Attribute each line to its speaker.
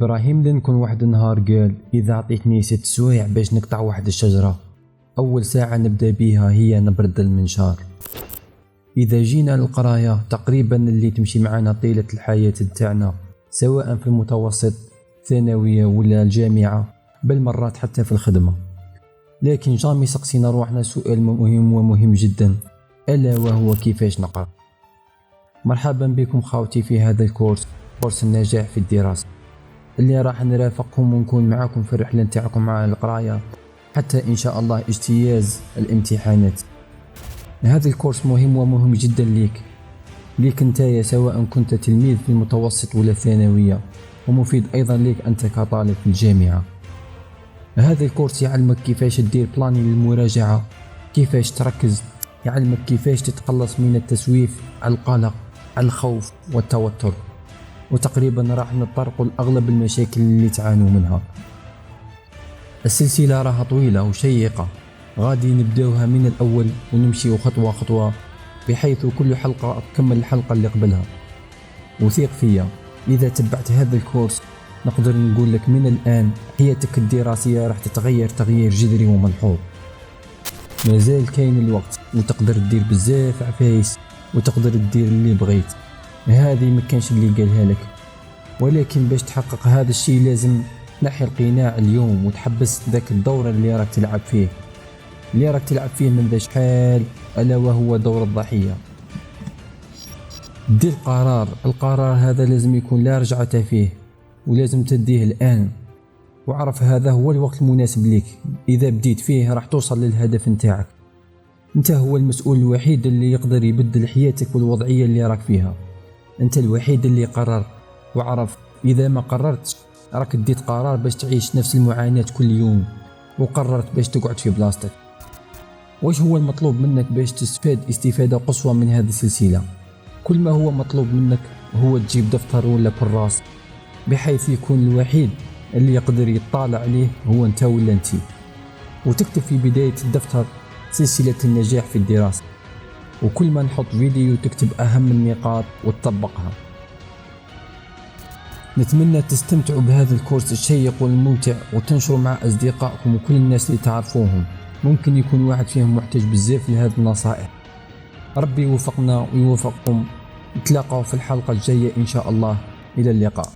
Speaker 1: إبراهيم لينكولن واحد النهار قال: إذا عطيتني 6 سوايع باش نقطع واحد الشجرة، أول ساعة نبدأ بيها هي نبرد المنشار. إذا جينا للقراية تقريبا اللي تمشي معنا طيلة الحياة تاعنا، سواء في المتوسط، ثانوية ولا الجامعة، بل مرات حتى في الخدمة. لكن جامي سقسينا روحنا سؤال مهم ومهم جدا، ألا وهو كيفاش نقرأ. مرحبا بكم خاوتي في هذا الكورس، كورس النجاح في الدراسة، اللي راح نرافقكم ونكون معكم في الرحلة نتاعكم مع القراية حتى إن شاء الله اجتياز الامتحانات. هذا الكورس مهم ومهم جدا ليك انت، سواء كنت تلميذ في المتوسط ولا الثانوية، ومفيد أيضا ليك أنت كطالب في الجامعة. هذا الكورس يعلمك كيفاش تدير بلاني للمراجعة، كيفاش تركز، يعلمك كيفاش تتخلص من التسويف، القلق، الخوف والتوتر. وتقريبا راح نتطرق لأغلب المشاكل اللي تعانوا منها. السلسلة راها طويلة وشيقة، غادي نبداوها من الأول ونمشي خطوة خطوة، بحيث كل حلقة تكمل الحلقة اللي قبلها. وثيق فيا، إذا تبعت هذا الكورس نقدر نقول لك من الآن حياتك الدراسية راح تتغير تغيير جذري وملحوظ. مازال كاين الوقت وتقدر تدير بزاف عفايس، وتقدر تدير اللي بغيت. هذه ما كانش اللي قالها لك، ولكن باش تحقق هذا الشيء لازم تنحي القناع اليوم وتحبس ذاك الدور اللي راك تلعب فيه، من ذا شحال، ألا وهو دور الضحية. دير القرار هذا لازم يكون لا رجعة فيه، ولازم تديه الآن. وعرف هذا هو الوقت المناسب لك، إذا بديت فيه راح توصل للهدف نتاعك. انت هو المسؤول الوحيد اللي يقدر يبدل حياتك والوضعية اللي راك فيها. انت الوحيد اللي قرر. وعرف إذا ما قررتش راك ديت قرار باش تعيش نفس المعاناة كل يوم، وقررت باش تقعد في بلاصتك. واش هو المطلوب منك باش تستفاد استفادة قصوى من هذه السلسلة؟ كل ما هو مطلوب منك هو تجيب دفتر ولا كراس، بحيث يكون الوحيد اللي يقدر يطالع عليه هو انت ولا انتي، وتكتب في بداية الدفتر سلسلة النجاح في الدراسة، وكل ما نحط فيديو تكتب أهم النقاط وتطبقها. نتمنى تستمتعوا بهذا الكورس الشيق والممتع، وتنشروا مع أصدقائكم وكل الناس اللي تعرفوهم، ممكن يكون واحد فيهم محتاج بزاف لهذه النصائح. ربي يوفقنا ويوفقكم. نتلاقوا في الحلقة الجاية إن شاء الله. إلى اللقاء.